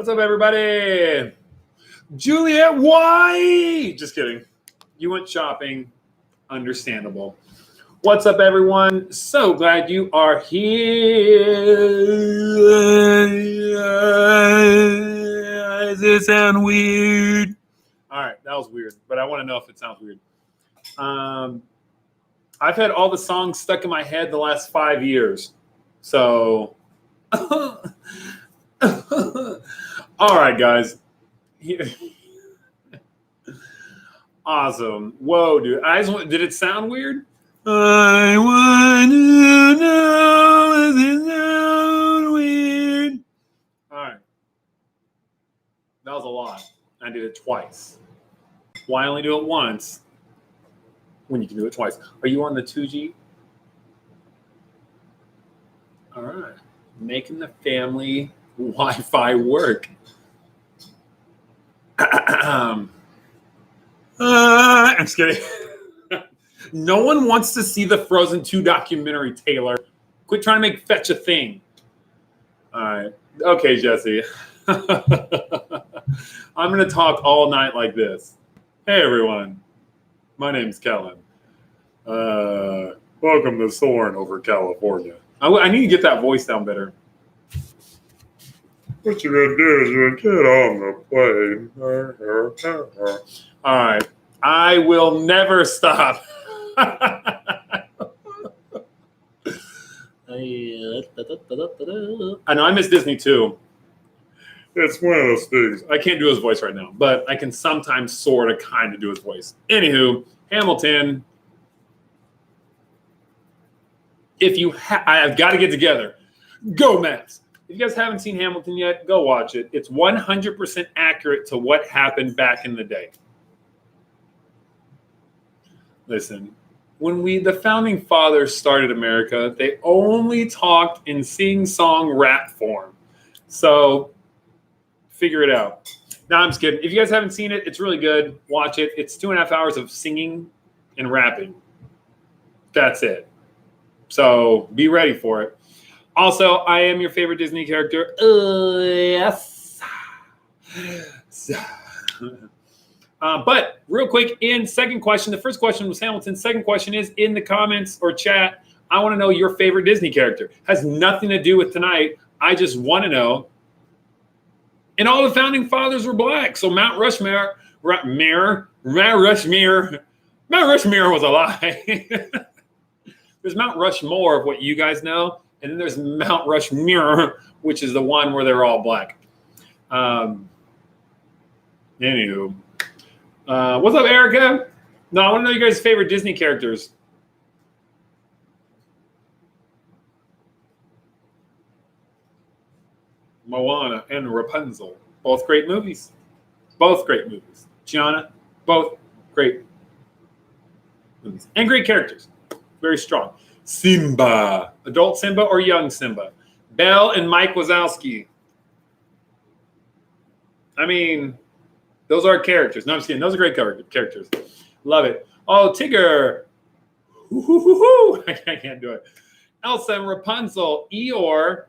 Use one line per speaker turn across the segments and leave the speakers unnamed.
What's up, everybody? Juliet, why? Just kidding. You went shopping. Understandable. What's up, everyone? So glad you are here. Does it sound weird? All right, that was weird, but I want to know if it sounds weird. I've had all the songs stuck in my head the last 5 years. So, all right, guys. Awesome. Whoa, dude. Did it sound weird? I want to know, does it sound weird? All right. That was a lot. I did it twice. Why only do it once when you can do it twice? Are you on the 2G? All right. Making the family Wi-Fi work. I'm just kidding. No one wants to see the Frozen 2 documentary, Taylor. Quit trying to make fetch a thing. All right. Okay, Jesse. I'm going to talk all night like this. Hey, everyone. My name's Kellen. Welcome to Soarin' over California. I need to get that voice down better. What you're going to do is you're going to get on the plane. All right. I will never stop. I know I miss Disney too. It's one of those things. I can't do his voice right now, but I can sometimes sort of kind of do his voice. Anywho, Hamilton. I've got to get together. Go Mets. If you guys haven't seen Hamilton yet, go watch it. It's 100% accurate to what happened back in the day. Listen, when the founding fathers started America, they only talked in sing-song rap form. So figure it out. No, I'm just kidding. If you guys haven't seen it, it's really good. Watch it. It's 2.5 hours of singing and rapping. That's it. So be ready for it. Also, I am your favorite Disney character. Yes. But real quick, in second question, the first question was Hamilton. Second question is in the comments or chat. I want to know your favorite Disney character. Has nothing to do with tonight. I just want to know. And all the founding fathers were black. So Mount Rushmore was a lie. There's Mount Rushmore of what you guys know. And then there's Mount Rushmore, which is the one where they're all black. Anywho. What's up, Erica? No, I want to know you guys' favorite Disney characters. Moana and Rapunzel. Both great movies. Both great movies. Gianna, both great movies. And great characters. Very strong. Simba. Adult Simba or young Simba? Belle and Mike Wazowski. I mean, those are characters. No, I'm just kidding. Those are great characters. Love it. Oh, Tigger. I can't do it. Elsa and Rapunzel. Eeyore.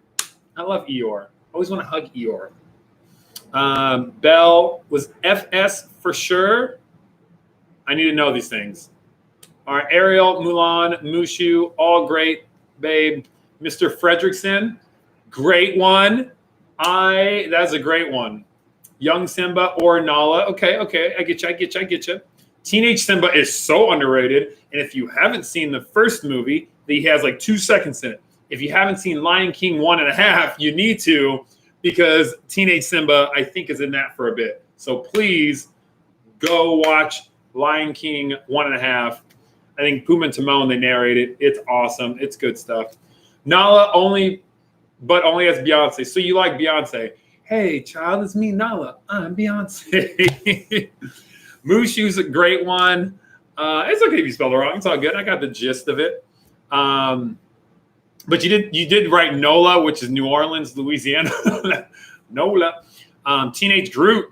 I love Eeyore. I always want to hug Eeyore. Belle was FS for sure. I need to know these things. All right, Ariel, Mulan, Mushu, all great, babe. Mr. Fredrickson, great one. That's a great one. Young Simba or Nala. Okay, I get you. Teenage Simba is so underrated. And if you haven't seen the first movie, he has like 2 seconds in it. If you haven't seen Lion King 1.5, you need to, because Teenage Simba, I think, is in that for a bit. So please go watch Lion King 1.5. I think Pumbaa and Timon, they narrate it. It's awesome. It's good stuff. Nala only as Beyonce. So you like Beyonce. Hey, child, it's me, Nala. I'm Beyonce. Mushu's a great one. It's okay if you spell it wrong. It's all good. I got the gist of it. But you did write Nola, which is New Orleans, Louisiana. Nola. Teenage Groot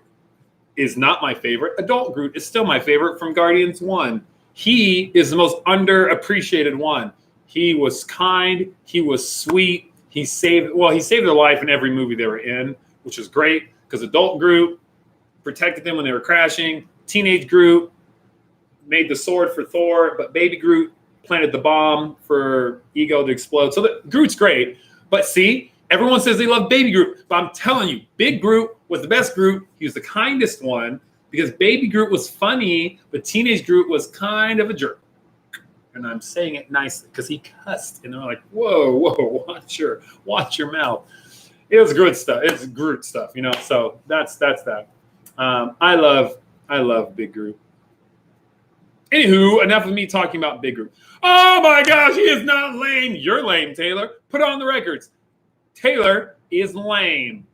is not my favorite. Adult Groot is still my favorite from Guardians 1. He is the most underappreciated one. He was kind. He was sweet. He saved their life in every movie they were in, which is great. because adult Groot protected them when they were crashing. Teenage Groot made the sword for Thor, but baby Groot planted the bomb for Ego to explode. So Groot's great. But see, everyone says they love baby Groot. But I'm telling you, big Groot was the best Groot. He was the kindest one because baby Groot was funny, but teenage Groot was kind of a jerk. And I'm saying it nicely because he cussed. And they're like, whoa, watch your mouth. It was Groot stuff. It's Groot stuff, you know. So that's that. I love Big Groot. Anywho, enough of me talking about Big Groot. Oh my gosh, he is not lame. You're lame, Taylor. Put it on the records. Taylor is lame.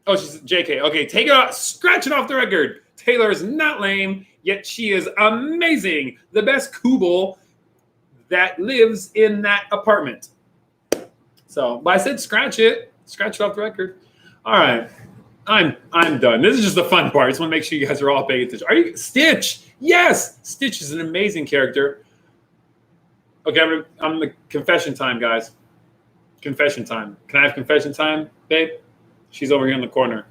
Oh, she's JK. Okay, take it off. Scratch it off the record. Taylor is not lame, yet she is amazing. The best Kubel that lives in that apartment. So, but I said scratch it. Scratch it off the record. All right. I'm done. This is just the fun part. I just want to make sure you guys are all paying attention. Are you Stitch? Yes, Stitch is an amazing character. Okay, I'm the confession time, guys. Confession time. Can I have confession time, babe? She's over here in the corner.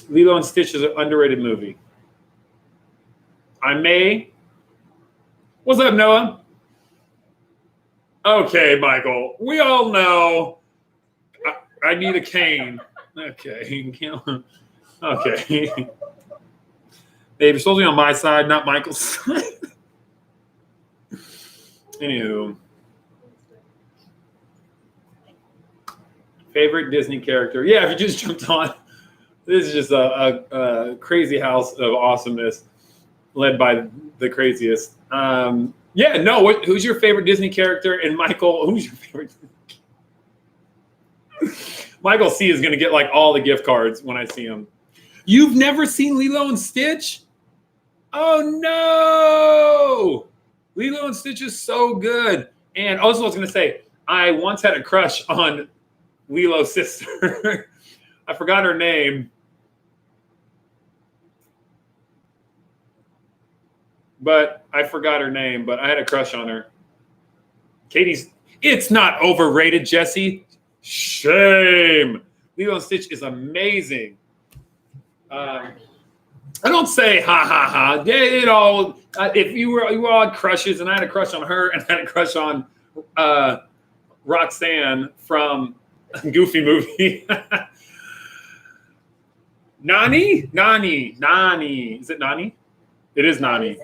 Lilo and Stitch is an underrated movie. What's up, Noah? Okay, Michael. We all know. I need a cane. Okay. Okay. Babe, you're supposed to be on my side, not Michael's side. Anywho. Favorite Disney character? Yeah, if you just jumped on. This is just a crazy house of awesomeness led by the craziest. Who's your favorite Disney character? And Michael, who's your favorite? Michael C is going to get like all the gift cards when I see him. You've never seen Lilo and Stitch? Oh, no. Lilo and Stitch is so good. And also I was going to say, I once had a crush on Lilo's sister. I forgot her name. But I had a crush on her. It's not overrated, Jesse. Shame. Lilo and Stitch is amazing. I don't say ha ha ha. If you all had crushes, and I had a crush on her, and I had a crush on Roxanne from Goofy Movie. Nani? Is it Nani? It is Nani.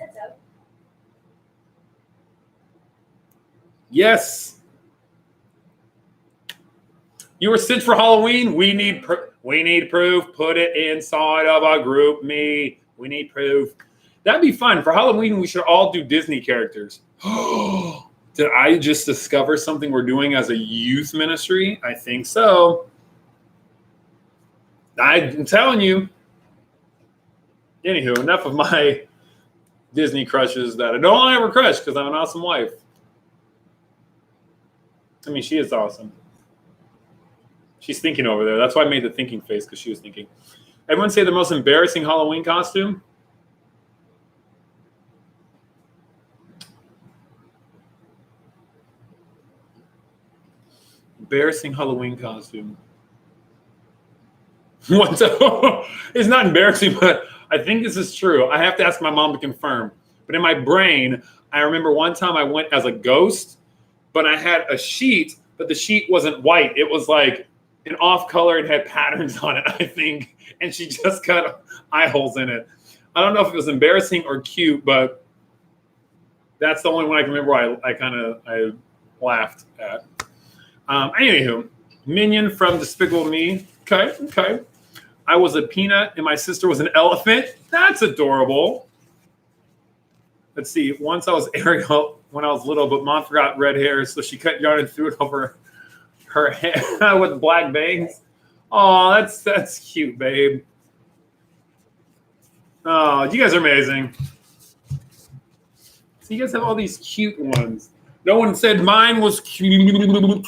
Yes. You were Stitch for Halloween? We need proof. Put it inside of a group me. We need proof. That'd be fun. For Halloween, we should all do Disney characters. Did I just discover something we're doing as a youth ministry? I think so. I'm telling you. Anywho, enough of my Disney crushes that I don't ever crush because I'm an awesome wife. I mean, she is awesome. She's thinking over there. That's why I made the thinking face, because she was thinking. Everyone say the most embarrassing Halloween costume? Embarrassing Halloween costume. It's not embarrassing, but I think this is true. I have to ask my mom to confirm. But in my brain, I remember one time I went as a ghost, but I had a sheet, but the sheet wasn't white. It was like an off color and had patterns on it, I think. And she just got eye holes in it. I don't know if it was embarrassing or cute, but that's the only one I can remember I laughed at. Anywho, Minion from Despicable Me. Okay. I was a peanut and my sister was an elephant. That's adorable. Let's see. Once I was Ariel when I was little, but mom forgot red hair, so she cut yarn and threw it over her hair with black bangs. Oh, that's cute, babe. Oh, you guys are amazing. So you guys have all these cute ones. No one said mine was cute.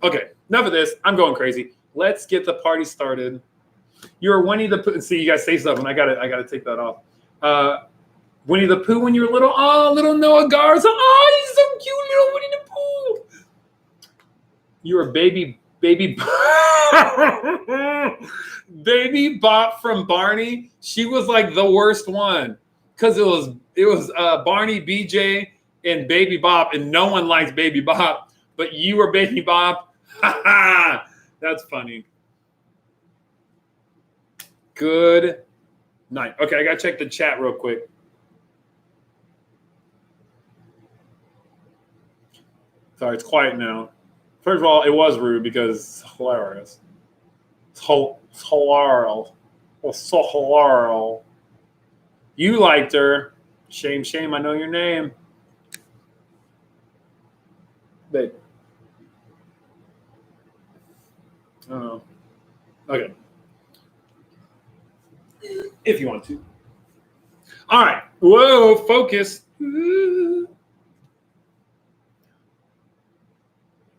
Okay, enough of this. I'm going crazy. Let's get the party started. You're Winnie the Pooh. See, you guys say something. I gotta take that off. Winnie the Pooh when you were little. Oh, little Noah Garza. Oh, he's so cute, little Winnie the Pooh. You're a baby baby Bop from Barney. She was like the worst one because it was Barney, BJ, and Baby Bop, and no one likes Baby Bop, but you were Baby Bop. That's funny. Good night. Okay, I gotta check the chat real quick. Sorry, it's quiet now. First of all, it was rude because it's hilarious. It's hilarious. It's so hilarious. You liked her. Shame, shame. I know your name. Babe. I don't know. Okay. If you want to. All right. Whoa, focus.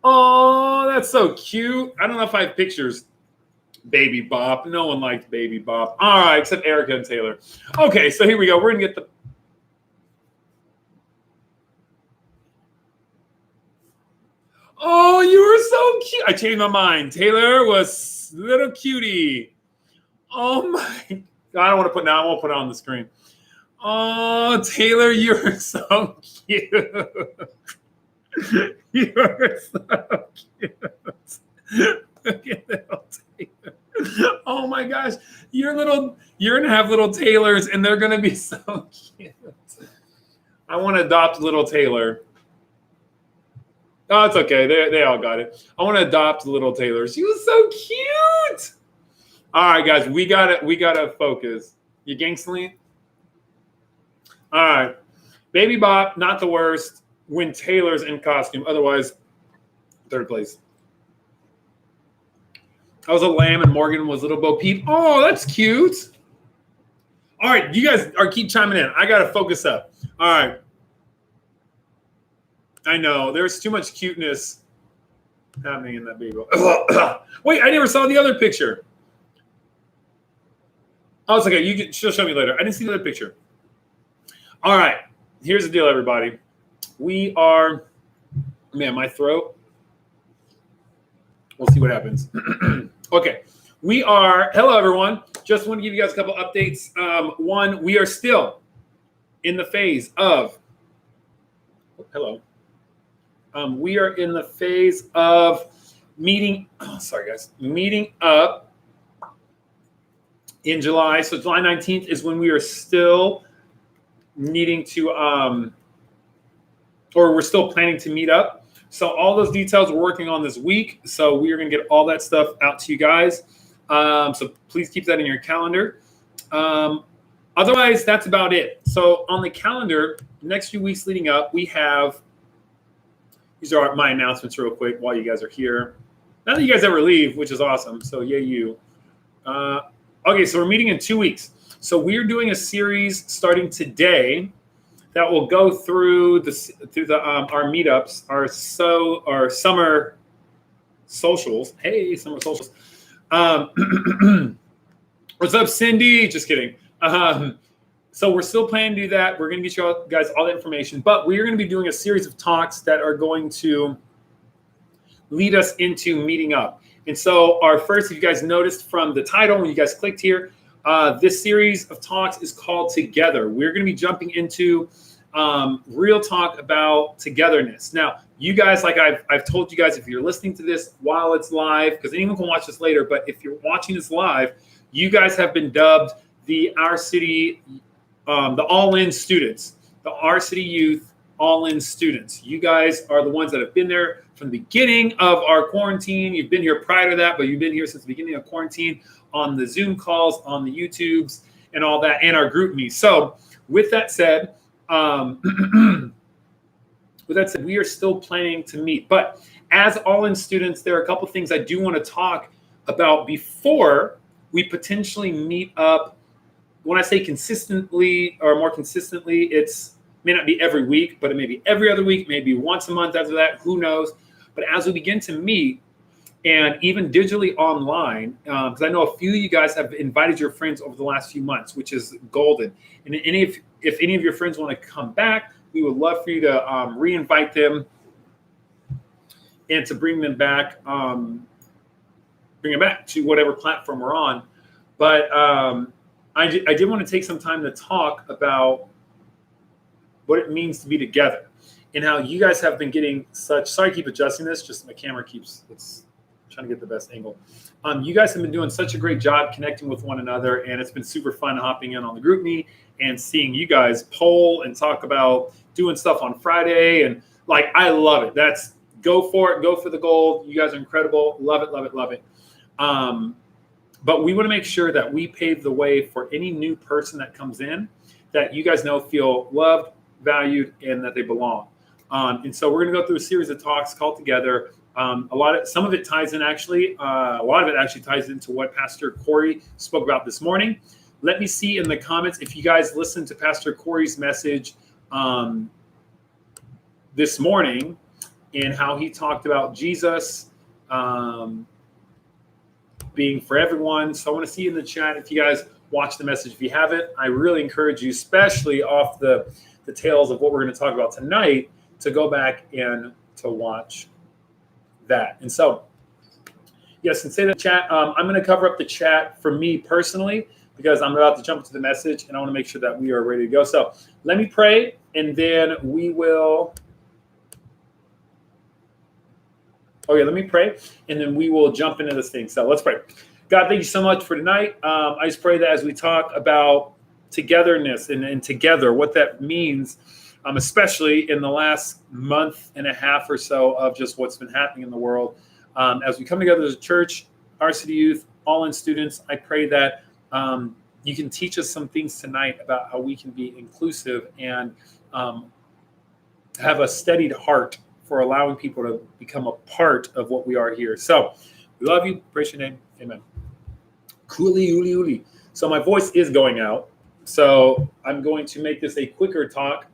Oh, that's so cute. I don't know if I have pictures. Baby Bop. No one liked Baby Bop. All right, except Erica and Taylor. Okay, so here we go. We're going to get the... Oh, you were so cute. I changed my mind. Taylor was little cutie. Oh, my... I don't want to put... Now I won't put it on the screen. Oh, Taylor, you're so cute. You're so cute. Look at that Taylor. Oh my gosh, you're gonna have little Taylors, and they're gonna be so cute. I want to adopt little Taylor. Oh, it's okay. They all got it. I want to adopt little Taylor. She was so cute. All right, guys, we gotta focus. You gangstling? All right, Baby Bop, not the worst. When Taylor's in costume, otherwise, third place. I was a lamb and Morgan was little Bo Peep. Oh, that's cute. All right, you guys keep chiming in. I gotta focus up. All right. I know there's too much cuteness happening in that baby. Wait, I never saw the other picture. Oh, it's okay. She'll show me later. I didn't see the other picture. All right, here's the deal, everybody. We are, man, my throat. We'll see what happens. Okay, we are, hello, everyone. Just want to give you guys a couple updates. One, we are still in the phase of, hello. We are in the phase of meeting up in July. So July 19th is when we are still needing to, or we're still planning to meet up. So all those details we're working on this week. So we are going to get all that stuff out to you guys. So please keep that in your calendar. Otherwise, that's about it. So on the calendar, next few weeks leading up, we have, these are my announcements real quick while you guys are here. Not that you guys ever leave, which is awesome. So yay you. Okay, so we're meeting in 2 weeks. So we're doing a series starting today that will go through our meetups, our summer socials. Hey, summer socials. What's up, Cindy? Just kidding. So we're still planning to do that. We're going to get you guys all the information, but we're going to be doing a series of talks that are going to lead us into meeting up. And so our first, if you guys noticed from the title, when you guys clicked here, this series of talks is called Together. We're going to be jumping into real talk about togetherness. Now, you guys, like I've told you guys, if you're listening to this while it's live, because anyone can watch this later, but if you're watching this live, you guys have been dubbed the Our City, the All-In students, the Our City Youth All-In students. You guys are the ones that have been there from the beginning of our quarantine. You've been here prior to that, but you've been here since the beginning of quarantine on the Zoom calls, on the YouTubes, and all that, and our group meets. So with that said, we are still planning to meet. But as All-In students, there are a couple things I do want to talk about before we potentially meet up. When I say consistently or more consistently, it's may not be every week, but it may be every other week, maybe once a month after that, who knows. But as we begin to meet, and even digitally online, because I know a few of you guys have invited your friends over the last few months, which is golden. And if any of your friends want to come back, We would love for you to re-invite them and to bring them back to whatever platform we're on. But I did want to take some time to talk about what it means to be together and how you guys have been getting such, sorry, I keep adjusting this, just my camera it's trying to get the best angle. You guys have been doing such a great job connecting with one another, and it's been super fun hopping in on the group me and seeing you guys poll and talk about doing stuff on Friday. And like, I love it. That's, go for it. Go for the gold. You guys are incredible. Love it, love it, love it. But we want to make sure that we pave the way for any new person that comes in, that you guys know feel loved, valued, and that they belong. And so we're going to go through a series of talks called Together. Some of it ties in actually, a lot of it actually ties into what Pastor Corey spoke about this morning. Let me see in the comments if you guys listened to Pastor Corey's message this morning and how he talked about Jesus being for everyone. So I want to see in the chat if you guys watch the message. If you haven't, I really encourage you, especially off the tails of what we're going to talk about tonight, to go back and to watch that. And so, yes, and say in the chat, I'm going to cover up the chat for me personally because I'm about to jump into the message and I want to make sure that we are ready to go. So let me pray and then we will. Let me pray and then we will jump into this thing. So let's pray. God, thank you so much for tonight. I just pray that as we talk about togetherness and together, what that means, especially in the last month and a half or so of just what's been happening in the world. As we come together as a church, varsity youth, all in students, I pray that you can teach us some things tonight about how we can be inclusive and have a steadied heart for allowing people to become a part of what we are here. So we love you. Praise your name. Amen. Coolly, ooly, ooly. So my voice is going out. So I'm going to make this a quicker talk.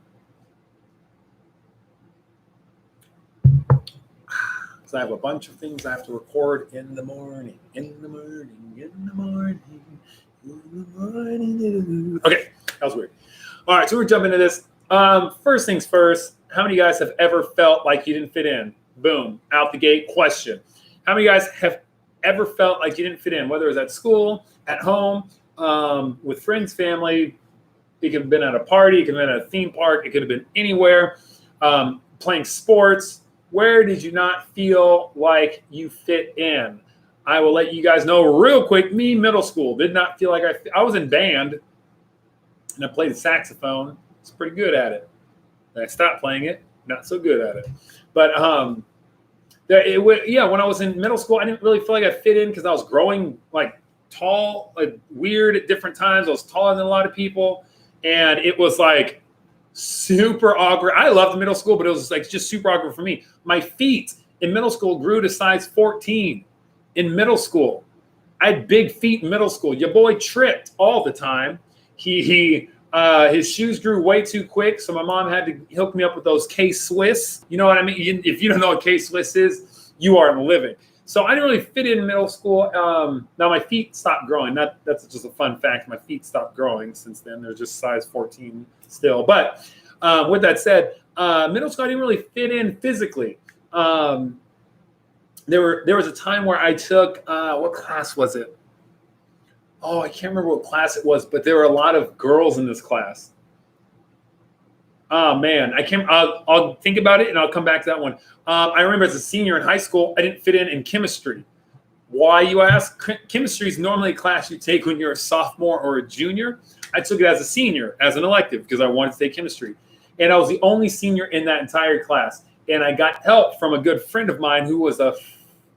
So I have a bunch of things I have to record in the morning. Okay, that was weird. All right, so we're jumping into this. First things first, how many of you guys have ever felt like you didn't fit in? Boom, out the gate question. How many of you guys have ever felt like you didn't fit in, whether it was at school, at home, with friends, family? It could have been at a party, it could have been at a theme park, it could have been anywhere, playing sports. Where did you not feel like you fit in? I will let you guys know real quick. Me, middle school, did not feel like I was in band, and I played the saxophone. I was pretty good at it. Then I stopped playing it, not so good at it. But when I was in middle school, I didn't really feel like I fit in because I was growing like tall, like weird at different times. I was taller than a lot of people, and it was like super awkward. I loved middle school, but it was like just super awkward for me. My feet in middle school grew to size 14 in middle school. I had big feet in middle school. Your boy tripped all the time. His shoes grew way too quick, so my mom had to hook me up with those K-Swiss. You know what I mean? If you don't know what K-Swiss is, you aren't living. So I didn't really fit in middle school. Now my feet stopped growing. That's just a fun fact. My feet stopped growing since then. They're just size 14 still. But with that said, middle school I didn't really fit in physically. There was a time where I took what class was it? Oh, I can't remember what class it was, but there were a lot of girls in this class. Oh man, I'll think about it and I'll come back to that one. I remember as a senior in high school, I didn't fit in chemistry. Why, you ask? Chemistry is normally a class you take when you're a sophomore or a junior. I took it as a senior, as an elective, because I wanted to take chemistry. And I was the only senior in that entire class. And I got help from a good friend of mine who was a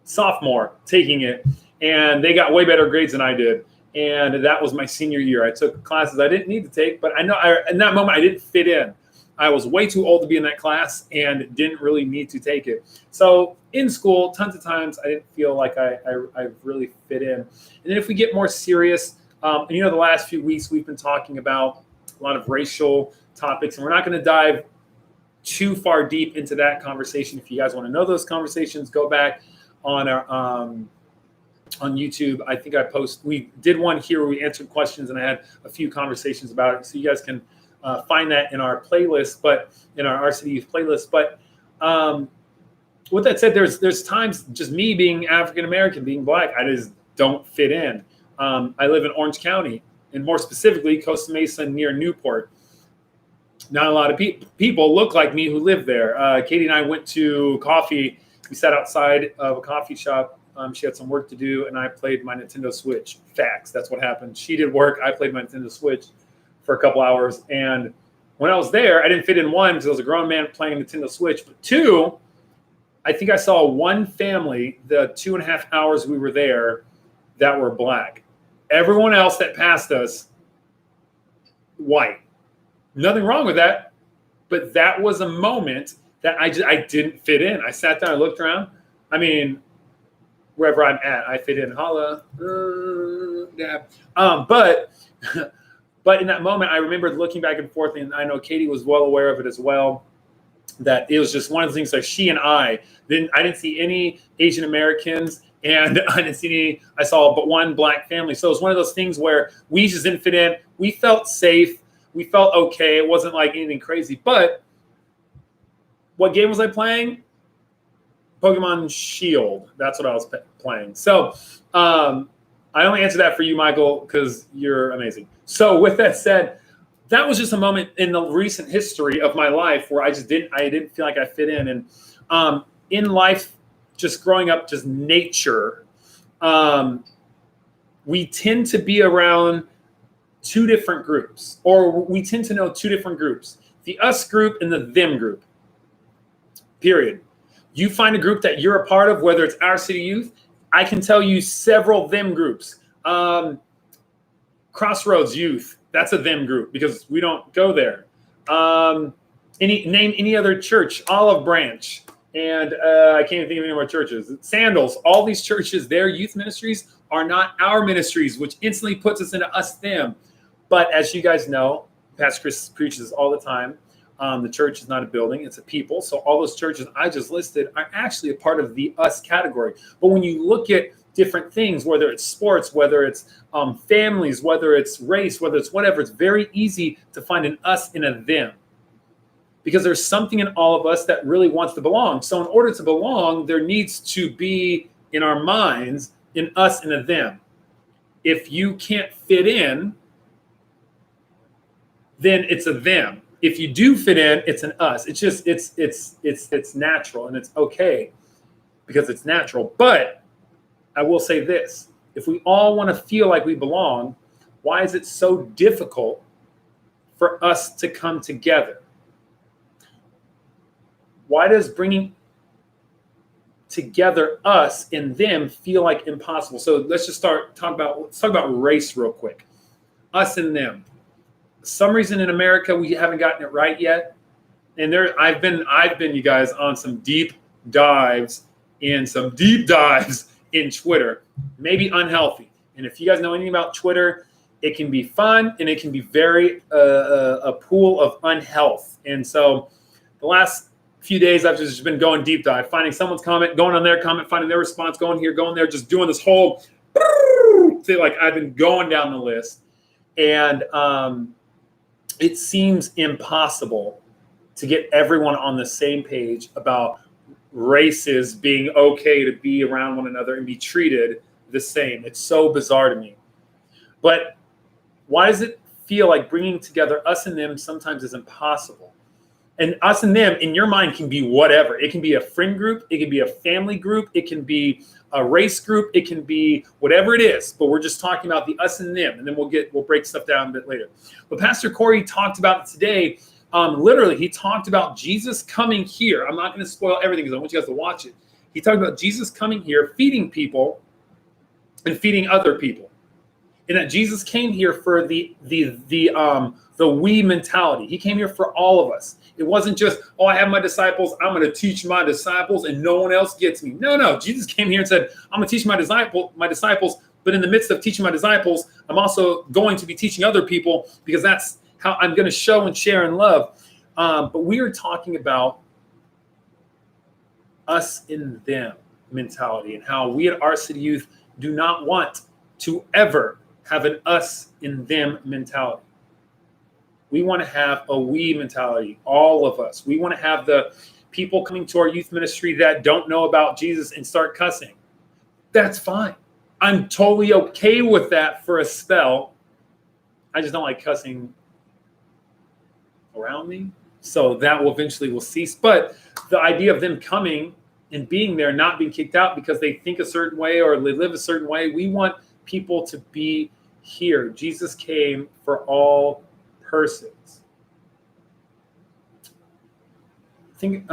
sophomore taking it. And they got way better grades than I did. And that was my senior year. I took classes I didn't need to take, but I know in that moment I didn't fit in. I was way too old to be in that class and didn't really need to take it. So in school, tons of times I didn't feel like I really fit in. And then if we get more serious, and the last few weeks we've been talking about a lot of racial topics, and we're not going to dive too far deep into that conversation. If you guys want to know those conversations, go back on our on YouTube. I think we did one here where we answered questions and I had a few conversations about it. So you guys can find that in our playlist, but in our RCD Youth playlist. But with that said, there's times just me being African American, being black, I just don't fit in. I live in Orange County, and more specifically, Costa Mesa near Newport. Not a lot of people look like me who live there. Katie and I went to coffee. We sat outside of a coffee shop. She had some work to do, and I played my Nintendo Switch. Facts. That's what happened. She did work. I played my Nintendo Switch for a couple hours. And when I was there, I didn't fit in, one, because I was a grown man playing a Nintendo Switch. But two, I think I saw one family, the 2.5 hours we were there, that were black. Everyone else that passed us, white. Nothing wrong with that. But that was a moment that I didn't fit in. I sat down, I looked around. I mean, wherever I'm at, I fit in. Holla. Yeah. But in that moment, I remember looking back and forth, and I know Katie was well aware of it as well, that it was just one of the things like she and I didn't see any Asian Americans, and I saw but one black family. So it was one of those things where we just didn't fit in. We felt safe. We felt okay. It wasn't like anything crazy. But what game was I playing? Pokemon Shield. That's what I was playing. So I only answered that for you, Michael, because you're amazing. So with that said, that was just a moment in the recent history of my life where I didn't feel like I fit in. And in life, just growing up, just nature, we tend to be around two different groups, or we tend to know two different groups, the us group and the them group, period. You find a group that you're a part of, whether it's our city youth, I can tell you several them groups. Crossroads Youth, that's a them group because we don't go there. Any other church, Olive Branch, and I can't even think of any more churches. Sandals, all these churches, their youth ministries are not our ministries, which instantly puts us into us them. But as you guys know, Pastor Chris preaches all the time. The church is not a building, it's a people. So all those churches I just listed are actually a part of the us category. But when you look at different things, whether it's sports, whether it's families, whether it's race, whether it's whatever, it's very easy to find an us and a them. Because there's something in all of us that really wants to belong. So in order to belong, there needs to be in our minds an us and a them. If you can't fit in, then it's a them. If you do fit in, it's an us. It's just it's natural, and it's okay because it's natural. But I will say this: if we all want to feel like we belong, why is it so difficult for us to come together? Why does bringing together us and them feel like impossible? So let's just let's talk about race real quick. Us and them. For some reason in America we haven't gotten it right yet. And I've been you guys on some deep dives in Twitter, maybe unhealthy. And if you guys know anything about Twitter, it can be fun and it can be very a pool of unhealth. And so the last few days I've just been going deep dive, finding someone's comment, going on their comment, finding their response, going here, going there, just doing this whole thing. Like I've been going down the list, and it seems impossible to get everyone on the same page about races being okay to be around one another and be treated the same. It's so bizarre to me. But why does it feel like bringing together us and them sometimes is impossible? And us and them in your mind can be whatever. It can be a friend group. It can be a family group. It can be a race group. It can be whatever it is. But we're just talking about the us and them. And then we'll break stuff down a bit later. But Pastor Corey talked about it today. Literally, he talked about Jesus coming here. I'm not going to spoil everything because I want you guys to watch it. He talked about Jesus coming here, feeding people and feeding other people. And that Jesus came here for the we mentality. He came here for all of us. It wasn't just, oh, I have my disciples, I'm going to teach my disciples, and no one else gets me. No. Jesus came here and said, I'm going to teach my disciples, but in the midst of teaching my disciples, I'm also going to be teaching other people because that's how I'm going to show and share and love. But we are talking about us and them mentality and how we at our city youth do not want to ever have an us and them mentality. We want to have a we mentality, all of us. We want to have the people coming to our youth ministry that don't know about Jesus and start cussing. That's fine. I'm totally okay with that for a spell. I just don't like cussing around me. So that will eventually cease. But the idea of them coming and being there, not being kicked out because they think a certain way or they live a certain way, we want people to be here. Jesus came for all persons. I think,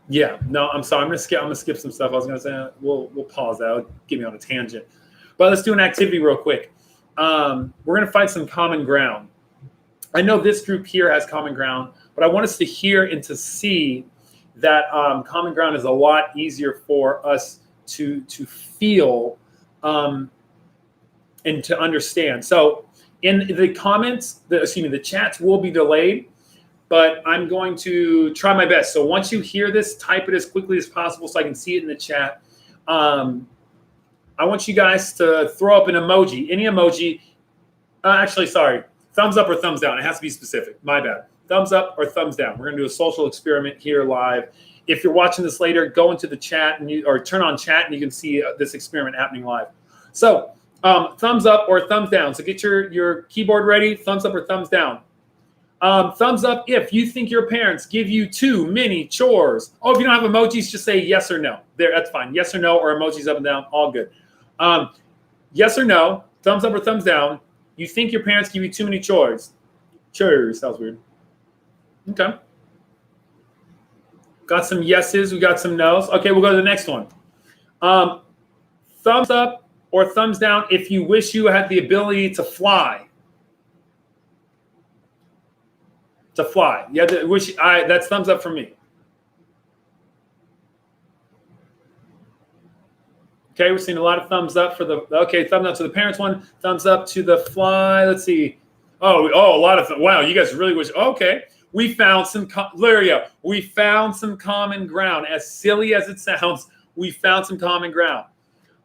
yeah, no, I'm sorry. I'm gonna skip some stuff. I was gonna say we'll pause that. It'll get me on a tangent. But let's do an activity real quick. We're gonna find some common ground. I know this group here has common ground, but I want us to hear and to see that common ground is a lot easier for us to feel and to understand. So in the comments, the chats will be delayed, but I'm going to try my best. So once you hear this, type it as quickly as possible so I can see it in the chat. I want you guys to throw up an emoji, any emoji. Actually, sorry, thumbs up or thumbs down. It has to be specific. My bad. Thumbs up or thumbs down. We're going to do a social experiment here live. If you're watching this later, go into the chat or turn on chat and you can see this experiment happening live. So thumbs up or thumbs down. So get your keyboard ready. Thumbs up or thumbs down. Thumbs up if you think your parents give you too many chores. Oh, if you don't have emojis, just say yes or no. There, that's fine. Yes or no, or emojis up and down, all good. Yes or no, thumbs up or thumbs down. You think your parents give you too many chores. Chores, sounds weird. Okay. Got some yeses, we got some nos. Okay, we'll go to the next one. Thumbs up or thumbs down if you wish you had the ability to fly. To fly. Yeah, that's thumbs up for me. Okay, we're seeing a lot of thumbs up for the, okay, thumbs up to the parents one, thumbs up to the fly. Let's see. Oh, a lot of, wow, you guys really wish, okay. We found some, we found some common ground. As silly as it sounds, we found some common ground.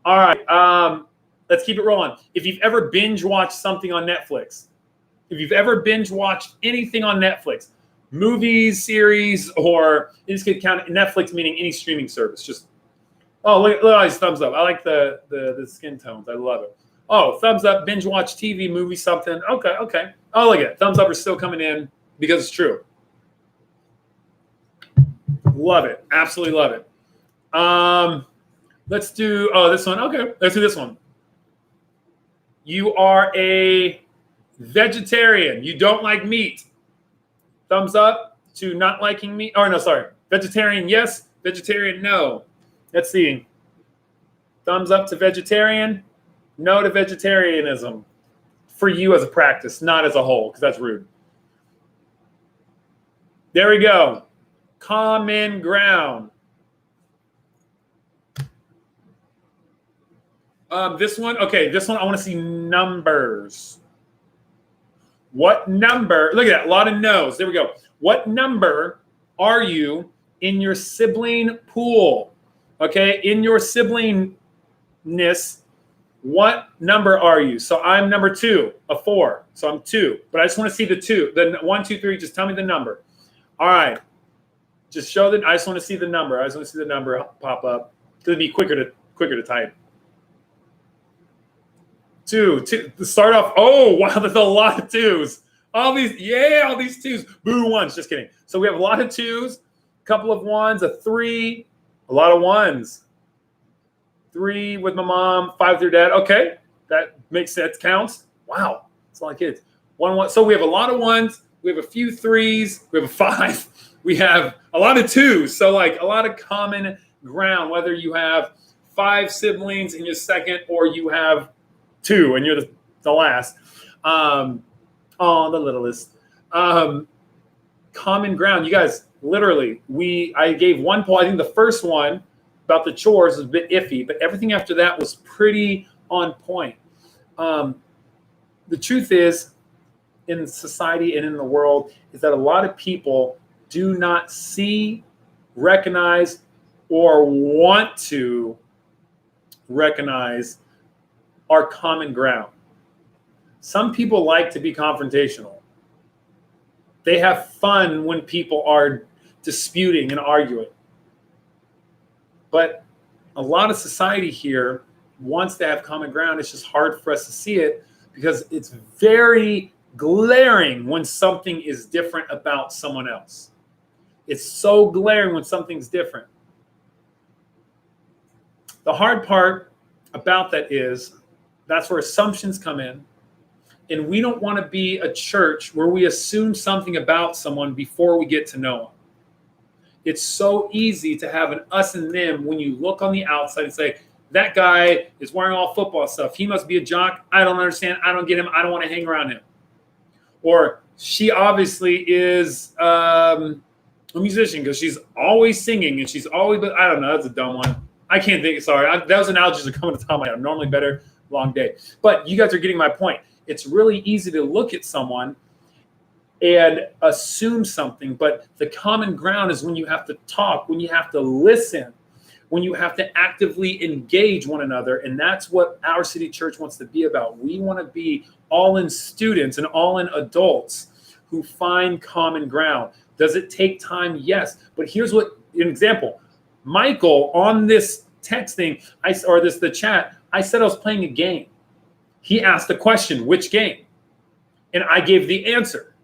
All right, let's keep it rolling. If you've ever binge watched something on Netflix, if you've ever binge watched anything on Netflix, movies, series, or you just could count Netflix meaning any streaming service. Just look at all these thumbs up. I like the skin tones. I love it. Oh, thumbs up. Binge watch TV, movie, something. Okay. Oh, look at it. Thumbs up are still coming in because it's true. Love it. Absolutely love it. Let's do this one. Okay, let's do this one. You are a vegetarian. You don't like meat. Thumbs up to not liking meat. Oh, no, sorry. Vegetarian, yes. Vegetarian, no. Let's see. Thumbs up to vegetarian. No to vegetarianism. For you as a practice, not as a whole, because that's rude. There we go. Common ground. This one I want to see numbers. What number? Look at that, a lot of no's. There we go. What number are you in your sibling pool? Okay, in your siblingness, what number are you? So I'm number 2, a 4. So I'm 2, but I just want to see the 2. The 1, 2, 3. Just tell me the number. All right, just show that. I just want to see the number. I just want to see the number pop up. It'd be quicker to type. 2. To start off. Oh wow, there's a lot of 2s. All these 2s. Boo, 1s. Just kidding. So we have a lot of 2s, a couple of 1s, a 3, a lot of 1s. 3 with my mom, 5 with your dad. Okay, that makes sense. Counts. Wow, that's a lot of kids. 1. So we have a lot of 1s. We have a few 3s. We have a 5. We have a lot of 2s. So like a lot of common ground. Whether you have 5 siblings in your second, or you have 2 and you're the last. The littlest. Common ground. You guys, literally, I gave one poll. I think the first one about the chores was a bit iffy, but everything after that was pretty on point. The truth is, in society and in the world, is that a lot of people do not see, recognize, or want to recognize our common ground. Some people like to be confrontational. They have fun when people are disputing and arguing. But a lot of society here wants to have common ground. It's just hard for us to see it because it's very glaring when something is different about someone else. It's so glaring when something's different. The hard part about that is that's where assumptions come in. And we don't want to be a church where we assume something about someone before we get to know them. It's so easy to have an us and them when you look on the outside and say, that guy is wearing all football stuff. He must be a jock. I don't understand. I don't get him. I don't want to hang around him. Or she obviously is a musician because she's always singing and she's always, but I don't know. That's a dumb one. I can't think. Sorry. Those analogies are coming to the top of my head. I'm normally better. Long day. But you guys are getting my point. It's really easy to look at someone and assume something, but the common ground is when you have to talk, when you have to listen, when you have to actively engage one another. And that's what our city church wants to be about. We want to be all-in students and all-in adults who find common ground. Does it take time? Yes. But here's what an example. Michael, on this texting, the chat, I said I was playing a game. He asked a question, which game? And I gave the answer.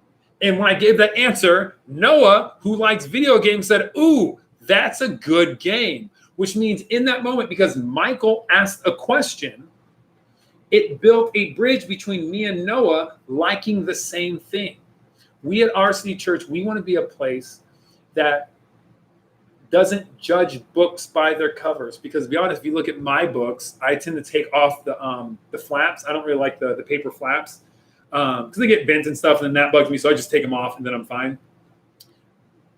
And when I gave that answer, Noah, who likes video games, said, ooh, that's a good game. Which means in that moment, because Michael asked a question, it built a bridge between me and Noah liking the same thing. We at our city church, we want to be a place that doesn't judge books by their covers. Because to be honest, if you look at my books, I tend to take off the flaps. I don't really like the paper flaps. Because they get bent and stuff, and then that bugs me, so I just take them off, and then I'm fine.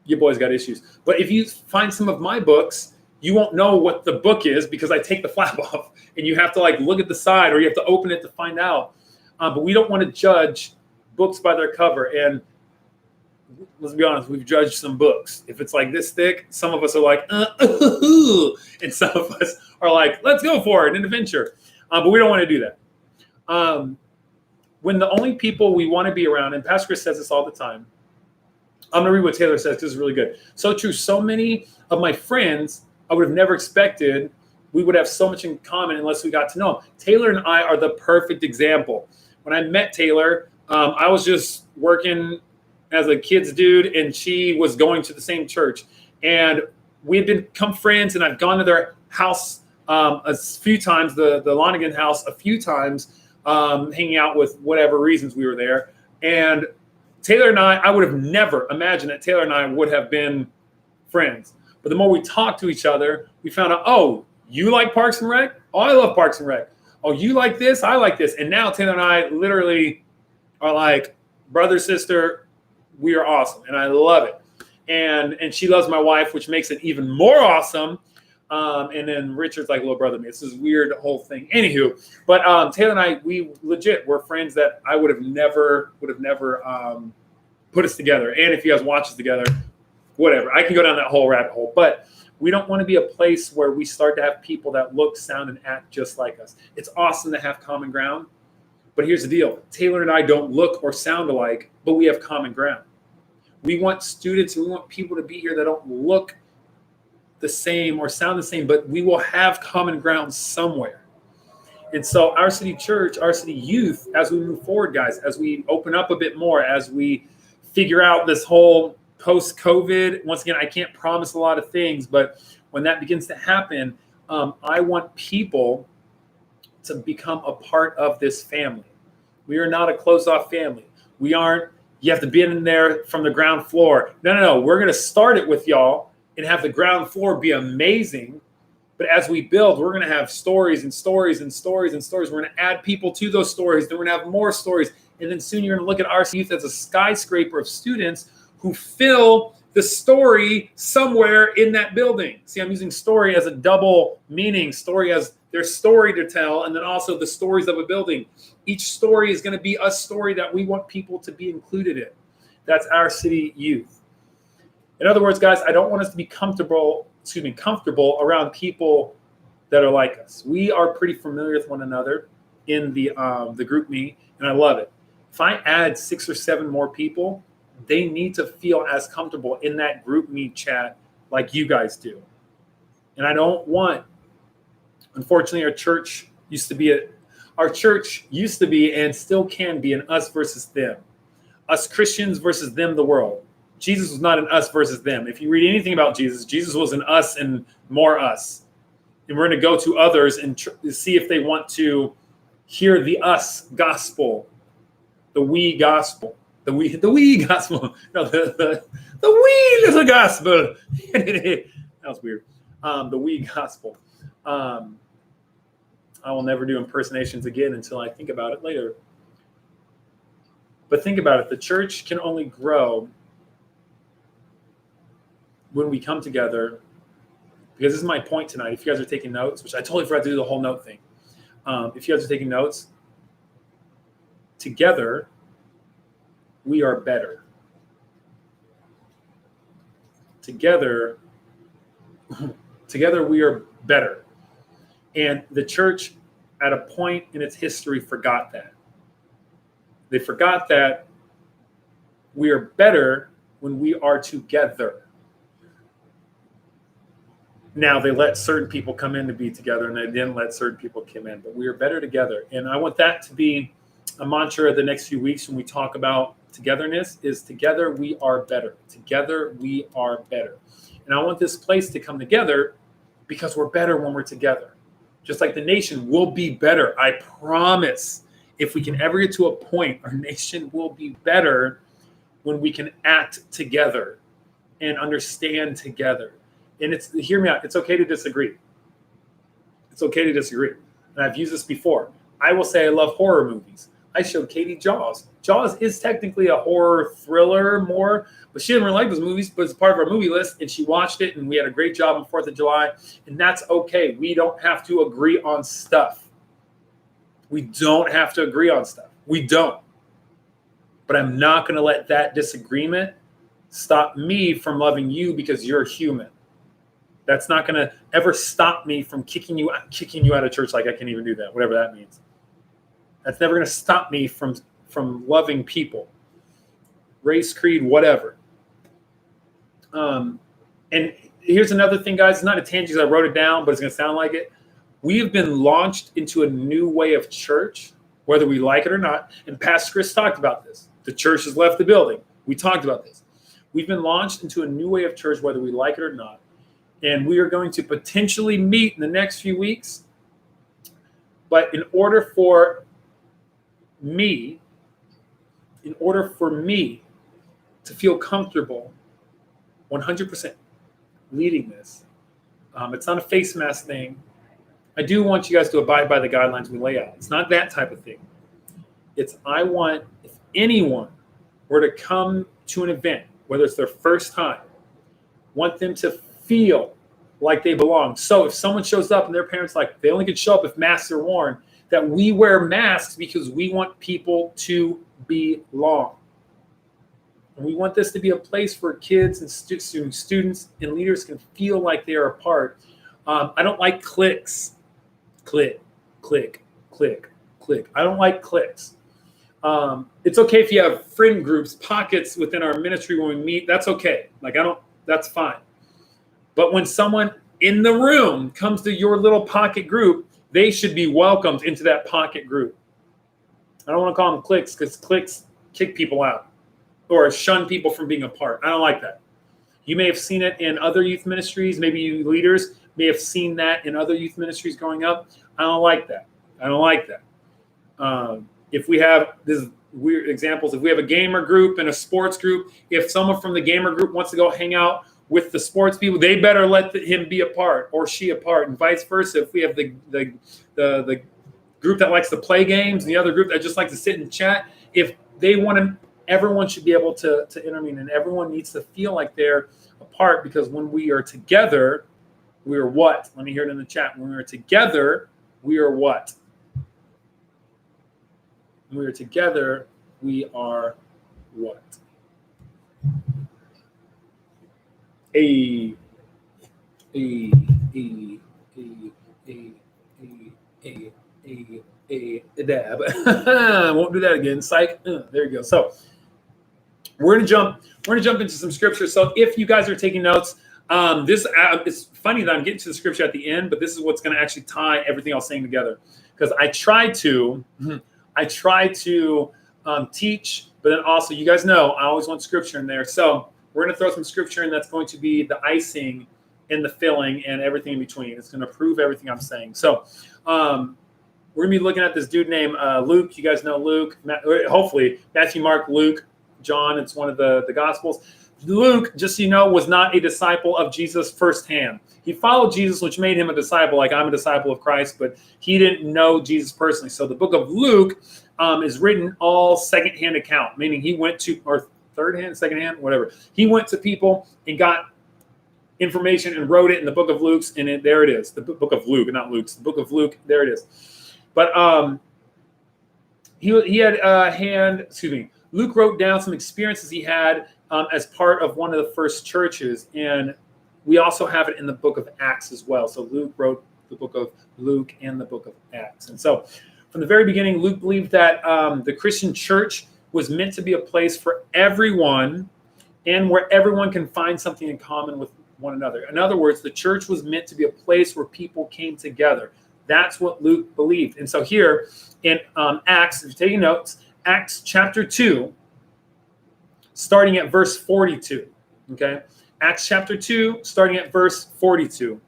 You boys got issues. But if you find some of my books, you won't know what the book is because I take the flap off, and you have to like look at the side, or you have to open it to find out. But we don't want to judge books by their cover. And let's be honest, we've judged some books. If it's like this thick, some of us are like, and some of us are like, let's go for it, an adventure. But we don't want to do that. When the only people we want to be around, and Pastor Chris says this all the time, I'm going to read what Taylor says because it's really good. So true. So many of my friends, I would have never expected we would have so much in common unless we got to know them. Taylor and I are the perfect example. When I met Taylor, I was just working as a kid's dude, and she was going to the same church. And we had become friends, and I've gone to their house a few times, the Lonigan house a few times, hanging out with whatever reasons we were there. And Taylor and I would have never imagined that Taylor and I would have been friends. But the more we talked to each other, we found out, oh, you like Parks and Rec? Oh, I love Parks and Rec. Oh, you like this? I like this. And now Taylor and I literally are like brother, sister. We are awesome. And I love it. And she loves my wife, which makes it even more awesome. And then Richard's like little brother to me. It's this weird whole thing. Anywho, but Taylor and I, we're friends that I would have never put us together. And if you guys watch us together, whatever. I can go down that whole rabbit hole. But we don't want to be a place where we start to have people that look, sound, and act just like us. It's awesome to have common ground. But here's the deal. Taylor and I don't look or sound alike, but we have common ground. We want students and we want people to be here that don't look the same or sound the same, but we will have common ground somewhere. And so our city church, our city youth, as we move forward, guys, as we open up a bit more, as we figure out this whole post-COVID, once again, I can't promise a lot of things, but when that begins to happen, I want people to become a part of this family. We are not a closed-off family. We aren't, you have to be in there from the ground floor. No. We're going to start it with y'all and have the ground floor be amazing. But as we build, we're going to have stories and stories and stories and stories. We're going to add people to those stories. Then we're going to have more stories. And then soon you're going to look at our youth as a skyscraper of students who fill the story somewhere in that building. See, I'm using story as a double meaning. Story as their story to tell, and then also the stories of a building. Each story is going to be a story that we want people to be included in. That's our city youth. In other words, guys, I don't want us to be comfortable around people that are like us. We are pretty familiar with one another in the group me, and I love it. If I add 6 or 7 more people, they need to feel as comfortable in that group meet chat like you guys do. And I don't want, unfortunately, our church used to be and still can be an us versus them. Us Christians versus them, the world. Jesus was not an us versus them. If you read anything about Jesus, Jesus was an us and more us. And we're going to go to others and see if they want to hear the us gospel, the we gospel, the we gospel. No, the we little gospel. That was weird. The we gospel. I will never do impersonations again until I think about it later. But think about it. The church can only grow when we come together, because this is my point tonight. If you guys are taking notes, which I totally forgot to do the whole note thing. If you guys are taking notes, together, we are better. Together, we are better. And the church, at a point in its history, forgot that. They forgot that we are better when we are together. Now, they let certain people come in to be together, and they didn't let certain people come in, but we are better together. And I want that to be a mantra the next few weeks when we talk about togetherness, is together we are better. Together we are better. And I want this place to come together because we're better when we're together. Just like the nation will be better, I promise. If we can ever get to a point, our nation will be better when we can act together and understand together. And hear me out, it's okay to disagree. It's okay to disagree. And I've used this before. I will say I love horror movies. I showed Katie Jaws. Jaws is technically a horror thriller more, but she didn't really like those movies, but it's part of our movie list, and she watched it, and we had a great job on 4th of July, and that's okay. We don't have to agree on stuff. We don't have to agree on stuff. We don't. But I'm not going to let that disagreement stop me from loving you because you're human. That's not going to ever stop me from kicking you out of church. Like I can't even do that, whatever that means. That's never going to stop me from loving people, race, creed, whatever. And here's another thing, guys. It's not a tangent. I wrote it down, but it's going to sound like it. We have been launched into a new way of church, whether we like it or not. And Pastor Chris talked about this. The church has left the building. We talked about this. We've been launched into a new way of church, whether we like it or not. And we are going to potentially meet in the next few weeks. But in order for me to feel comfortable 100% leading this, it's not a face mask thing. I do want you guys to abide by the guidelines we lay out. It's not that type of thing. I want, if anyone were to come to an event, whether it's their first time, want them to feel like they belong. So if someone shows up and their parents they only can show up if masks are worn, that we wear masks because we want people to belong. And we want this to be a place where kids and students and leaders can feel like they are a part. I don't like cliques. Click, click, click, click. I don't like cliques. It's okay if you have friend groups, pockets within our ministry when we meet. That's okay. That's fine. But when someone in the room comes to your little pocket group, they should be welcomed into that pocket group. I don't want to call them cliques because cliques kick people out or shun people from being a part. I don't like that. You may have seen it in other youth ministries. Maybe you leaders may have seen that in other youth ministries growing up. I don't like that. If we have this weird examples, if we have a gamer group and a sports group, if someone from the gamer group wants to go hang out with the sports people, they better let him be a part or she a part, and vice versa. If we have the group that likes to play games and the other group that just likes to sit and chat, if they want to, everyone should be able to intervene, and everyone needs to feel like they're a part, because when we are together, we are what? Let me hear it in the chat. When we are together, we are what? When we are together, we are what? A dab. I won't do that again. Psych. There you go. So We're gonna jump into some scripture. So if you guys are taking notes, this it's funny that I'm getting to the scripture at the end, but this is what's gonna actually tie everything I was saying together. Because I try to teach, but then also you guys know I always want scripture in there. So we're gonna throw some scripture in that's going to be the icing and the filling and everything in between. It's gonna prove everything I'm saying. So we're gonna be looking at this dude named Luke. You guys know Luke. Hopefully Matthew, Mark, Luke, John. It's one of the Gospels. Luke, just so you know, was not a disciple of Jesus firsthand. He followed Jesus, which made him a disciple, like I'm a disciple of Christ, but he didn't know Jesus personally. So the book of Luke is written all secondhand account, meaning he went to, or third hand, second hand, whatever. He went to people and got information and wrote it in the book of Luke's, and there it is. The book of Luke, not Luke's, the book of Luke, there it is. But he had Luke wrote down some experiences he had as part of one of the first churches, and we also have it in the book of Acts as well. So Luke wrote the book of Luke and the book of Acts. And so from the very beginning, Luke believed that the Christian church was meant to be a place for everyone and where everyone can find something in common with one another. In other words, the church was meant to be a place where people came together. That's what Luke believed. And so here in Acts, if you're taking notes, Acts chapter 2, starting at verse 42, okay? Acts chapter 2, starting at verse 42,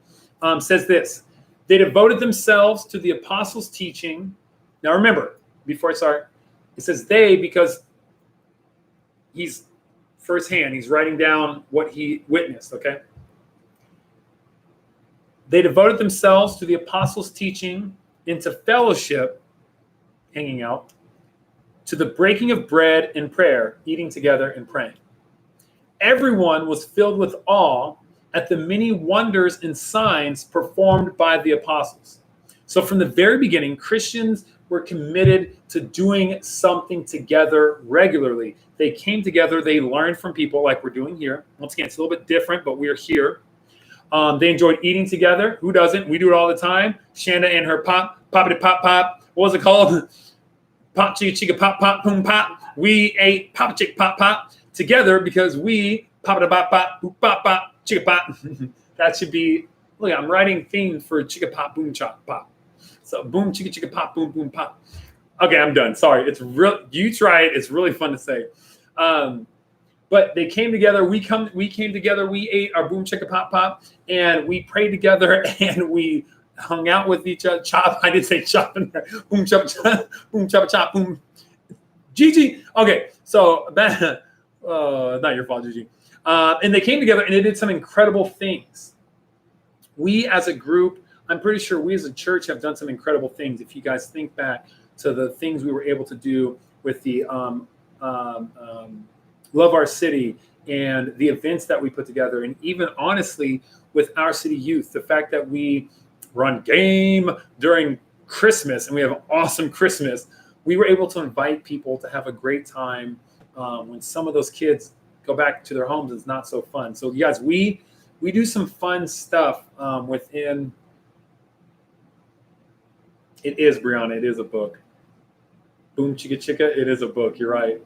says this. They devoted themselves to the apostles' teaching. Now remember, before I start, it says they because he's firsthand. He's writing down what he witnessed, okay? They devoted themselves to the apostles' teaching, into fellowship, hanging out, to the breaking of bread and prayer, eating together and praying. Everyone was filled with awe at the many wonders and signs performed by the apostles. So from the very beginning, Christians were committed to doing something together regularly. They came together, they learned from people like we're doing here. Once again, it's a little bit different, but we're here. They enjoyed eating together. Who doesn't? We do it all the time. Shanda and her poppity pop pop. What was it called? Pop chicka chicka pop pop boom pop. We ate pop chick pop pop together because we pop da pop pop boop pop pop chicka pop. That should be. Look, I'm writing themes for chicka pop boom chop pop. So boom chicka chicka pop boom boom pop. Okay, I'm done. Sorry, it's real. You try it. It's really fun to say. But they came together. We came together. We ate our boom chicka pop pop, and we prayed together, and we hung out with each other. Chop. I did say chop in there. Boom chop chop. Boom chop chop. Boom. Gigi. Okay, so that not your fault, Gigi. And they came together, and they did some incredible things. We as a group, I'm pretty sure we as a church have done some incredible things. If you guys think back to the things we were able to do with the Love Our City and the events that we put together, and even honestly with our city youth, the fact that we run game during Christmas and we have an awesome Christmas, we were able to invite people to have a great time when some of those kids go back to their homes. It's not so fun. So you guys, we do some fun stuff within. It is, Brianna, it is a book. Boom chicka chicka, it is a book. You're right.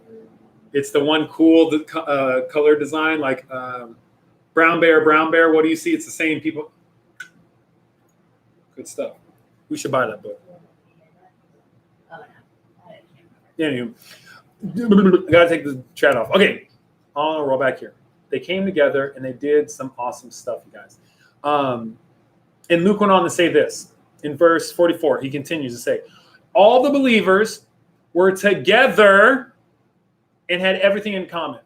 It's the one cool color design, like brown bear. What do you see? It's the same people. Good stuff. We should buy that book. Anyway, I gotta take the chat off. Okay, I'll roll back here. They came together and they did some awesome stuff, you guys. And Luke went on to say this in verse 44. He continues to say, all the believers were together and had everything in common.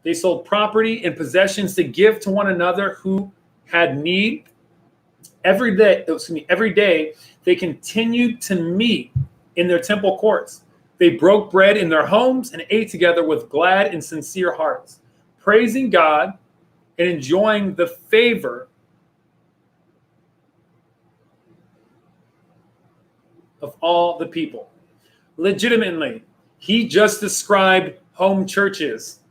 They sold property and possessions to give to one another who had need. Every day, they continued to meet in their temple courts. They broke bread in their homes and ate together with glad and sincere hearts, praising God and enjoying the favor of all the people. Legitimately, he just described home churches.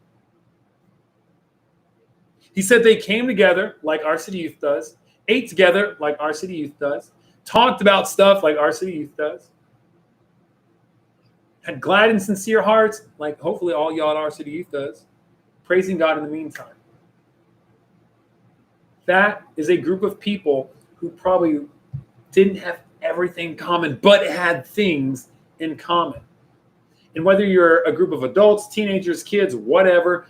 He said they came together like our city youth does, ate together like our city youth does, talked about stuff like our city youth does. had glad and sincere hearts, like hopefully all y'all at our city youth does, praising God in the meantime. That is a group of people who probably didn't have everything common, but had things in common. And whether you're a group of adults, teenagers, kids, whatever,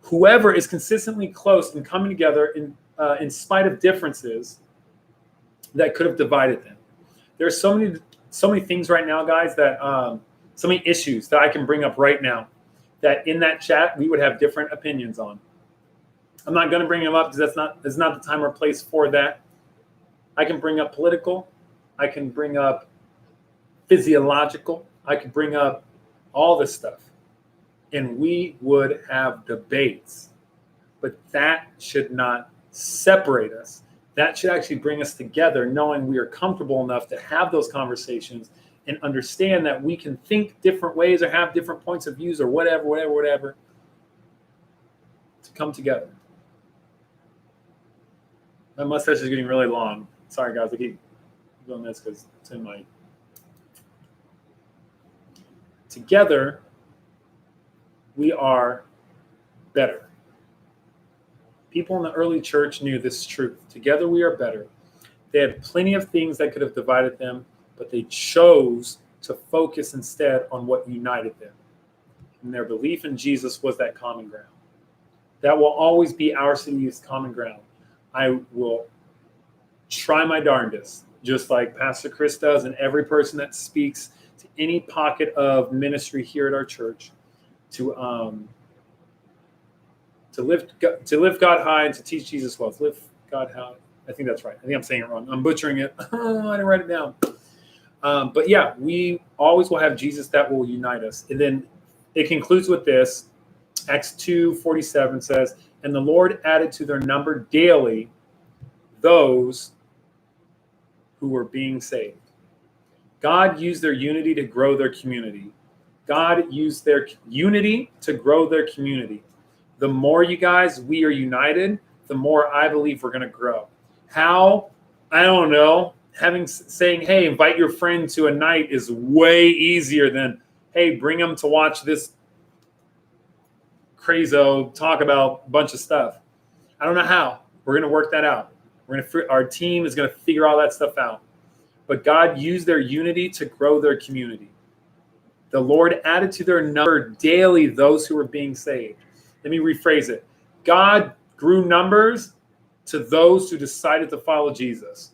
whoever is consistently close and coming together in spite of differences that could have divided them. There are so many things right now, guys, that so many issues that I can bring up right now that in that chat we would have different opinions on. I'm not going to bring them up because that's not the time or place for that. I can bring up political. I can bring up physiological. I can bring up all this stuff. And we would have debates. But that should not separate us. That should actually bring us together, knowing we are comfortable enough to have those conversations and understand that we can think different ways or have different points of views or whatever, to come together. My mustache is getting really long. Sorry, guys. I keep doing this because it's in my... Together, we are better. People in the early church knew this truth. Together, we are better. They had plenty of things that could have divided them, but they chose to focus instead on what united them. And their belief in Jesus was that common ground. That will always be our City Youth's common ground. I will try my darndest, just like Pastor Chris does, and every person that speaks to any pocket of ministry here at our church, to lift God high and to teach Jesus well. To lift God high. I think that's right. I think I'm saying it wrong. I'm butchering it. I didn't write it down. But yeah, we always will have Jesus that will unite us. And then it concludes with this. Acts 2:47 says, "And the Lord added to their number daily those who were being saved." God used their unity to grow their community. God used their unity to grow their community. The more you guys, we are united, the more I believe we're going to grow. How? I don't know. Saying, hey, invite your friend to a night is way easier than, hey, bring them to watch this crazo talk about a bunch of stuff. I don't know how. We're going to work that out. Our team is going to figure all that stuff out. But God used their unity to grow their community. The Lord added to their number daily those who were being saved. Let me rephrase it. God grew numbers to those who decided to follow Jesus.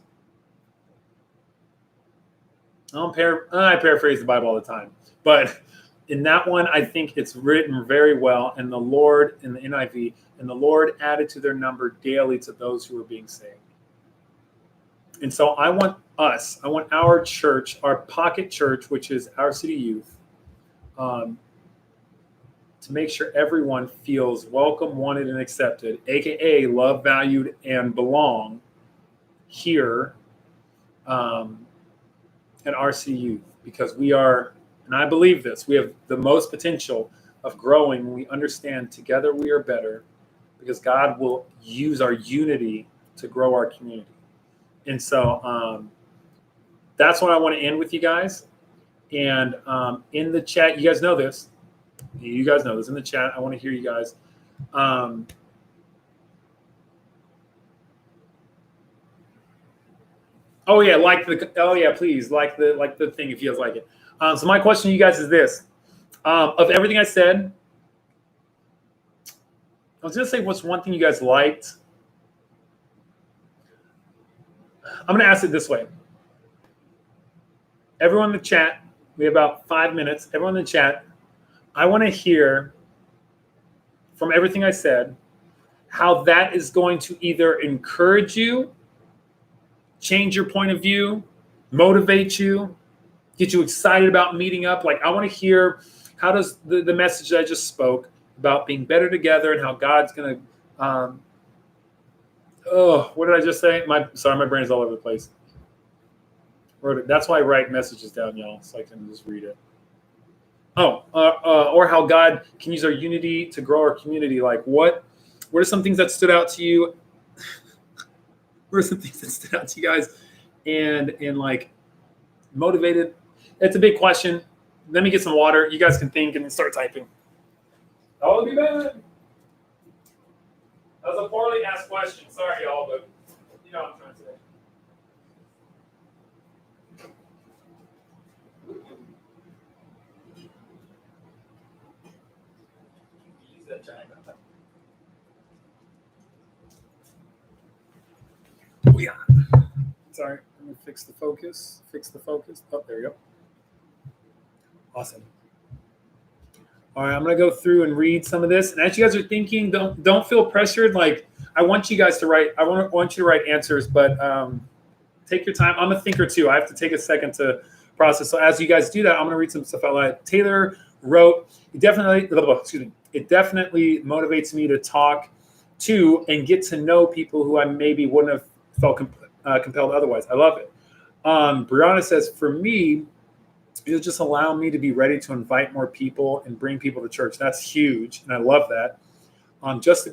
I paraphrase the Bible all the time. But in that one, I think it's written very well. And the Lord, in the NIV, and the Lord added to their number daily to those who were being saved. And so I want our church, our pocket church, which is our City Youth, to make sure everyone feels welcome, wanted, and accepted, aka loved, valued, and belong here at our City Youth, because we are, and I believe this, we have the most potential of growing when we understand together we are better, because God will use our unity to grow our community. And so that's what I want to end with you guys. And in the chat, you guys know this. You guys know this. In the chat, I want to hear you guys. Please like the thing if you guys like it. So my question to you guys is this: of everything I said, I was gonna say what's one thing you guys liked. I'm gonna ask it this way. Everyone in the chat, we have about 5 minutes. Everyone in the chat, I want to hear from everything I said how that is going to either encourage you, change your point of view, motivate you, get you excited about meeting up. Like, I want to hear, how does the message that I just spoke about being better together and how God's going to, what did I just say? My brain is all over the place. Wrote it. That's why I write messages down, y'all, so I can just read it. Or how God can use our unity to grow our community. Like, what are some things that stood out to you? What are some things that stood out to you guys and like motivated? It's a big question. let me get some water. You guys can think and start typing. I'll be back. That was a poorly asked question. Sorry, y'all, but you know what I'm trying to say. Use that giant. Oh, yeah. Sorry, let me fix the focus. Oh, there we go. Awesome. All right, I'm gonna go through and read some of this. And as you guys are thinking, don't feel pressured. Like I want you guys to write. I want you to write answers, but take your time. I'm a thinker too. I have to take a second to process. So as you guys do that, I'm gonna read some stuff out loud. Taylor wrote, it definitely motivates me to talk to and get to know people who I maybe wouldn't have felt compelled otherwise. I love it. Brianna says, for me, it'll just allow me to be ready to invite more people and bring people to church. That's huge, and I love that. Just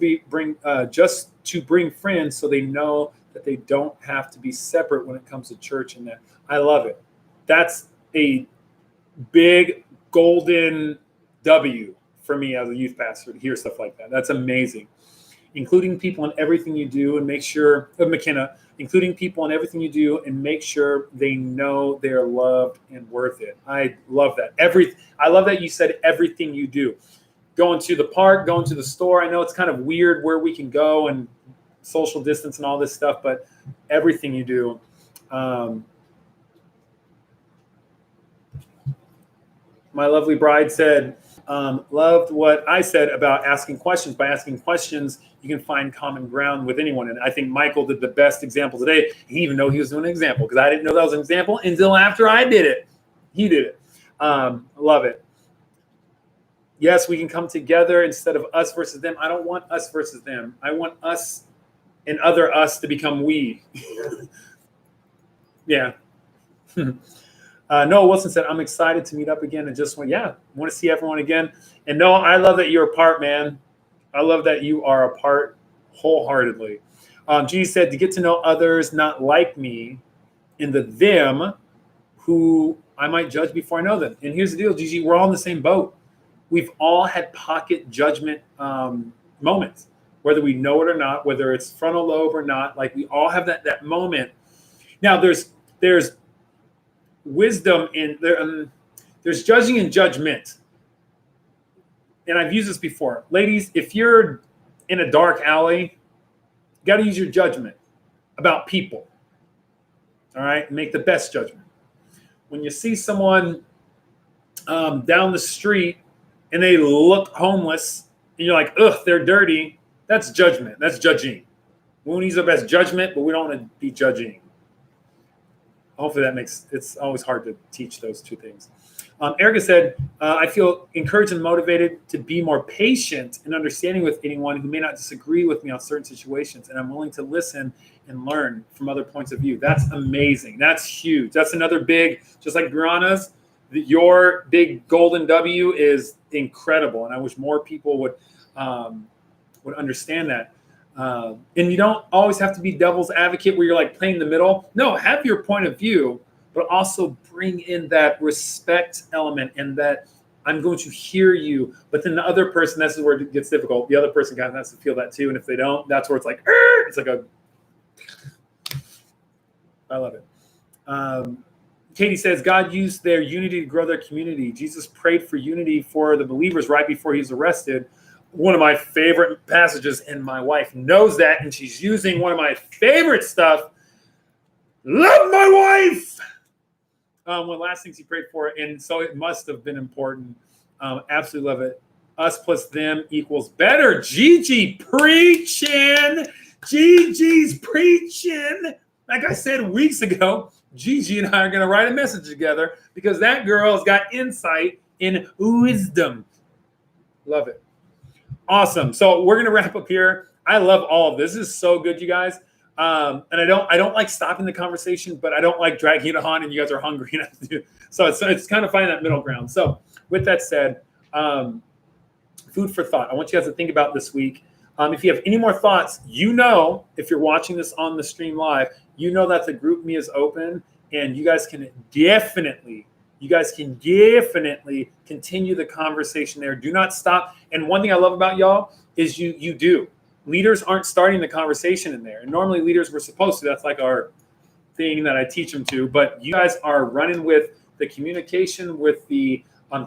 to bring friends so they know that they don't have to be separate when it comes to church, and that I love it. That's a big golden W for me as a youth pastor to hear stuff like that. That's amazing. Including people in everything you do, and make sure, McKenna, including people in everything you do, and make sure they know they're loved and worth it. I love that. I love that you said everything you do. Going to the park, going to the store. I know it's kind of weird where we can go and social distance and all this stuff, but everything you do. My lovely bride said, loved what I said about asking questions. By asking questions, you can find common ground with anyone. And I think Michael did the best example today. He even know he was doing an example because I didn't know that was an example until after I did it. He did it. Love it. Yes, we can come together instead of us versus them. I don't want us versus them. I want us and other us to become we. Yeah. Noah Wilson said, I'm excited to meet up again and just want to see everyone again. And Noah, I love that you're a part, man. I love that you are a part wholeheartedly. G said, to get to know others not like me in the them who I might judge before I know them. And here's the deal, Gigi, we're all in the same boat. We've all had pocket judgment moments, whether we know it or not, whether it's frontal lobe or not. Like we all have that moment. Now there's wisdom in there. There's judging and judgment. And I've used this before. Ladies, if you're in a dark alley, you got to use your judgment about people. All right? Make the best judgment. When you see someone down the street and they look homeless and you're like, ugh, they're dirty, that's judgment. That's judging. We want to use our best judgment, but we don't want to be judging. Hopefully it's always hard to teach those two things. Erica said, I feel encouraged and motivated to be more patient and understanding with anyone who may not disagree with me on certain situations. And I'm willing to listen and learn from other points of view. That's amazing. That's huge. That's another big, just like Brianna's, your big golden W is incredible. And I wish more people would understand that. And you don't always have to be devil's advocate where you're like playing the middle. No, have your point of view, but also bring in that respect element and that I'm going to hear you. But then the other person, this is where it gets difficult. The other person kind of has to feel that too. And if they don't, that's where it's like, it's like I love it. Katie says, God used their unity to grow their community. Jesus prayed for unity for the believers right before he was arrested. One of my favorite passages, and my wife knows that, and she's using one of my favorite stuff. Love my wife. One of the last things he prayed for, and so it must have been important. Absolutely love it. Us plus them equals better. Gigi preaching. Gigi's preaching. Like I said weeks ago, Gigi and I are going to write a message together because that girl's got insight in wisdom. Love it. Awesome. So we're going to wrap up here. I love all of this. This is so good, you guys. And I don't like stopping the conversation, but I don't like dragging it on and you guys are hungry enough to do. So it's kind of finding that middle ground. So with that said, food for thought. I want you guys to think about this week. If you have any more thoughts, if you're watching this on the stream live, that the group me is open and you guys can definitely you guys can definitely continue the conversation there. Do not stop. And one thing I love about y'all is you do. Leaders aren't starting the conversation in there. And normally leaders were supposed to. That's like our thing that I teach them to. But you guys are running with the communication, with the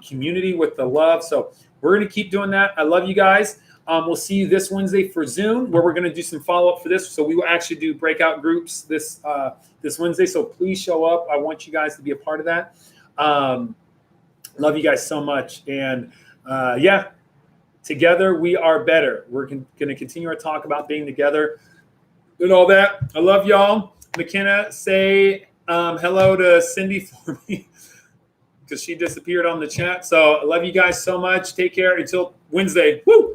community, with the love. So we're going to keep doing that. I love you guys. We'll see you this Wednesday for Zoom, where we're going to do some follow-up for this. So we will actually do breakout groups this Wednesday. So please show up. I want you guys to be a part of that. Love you guys so much. And yeah, together we are better. We're going to continue our talk about being together and all that. I love y'all. McKenna, say hello to Cindy for me, because she disappeared on the chat. So I love you guys so much. Take care until Wednesday. Woo!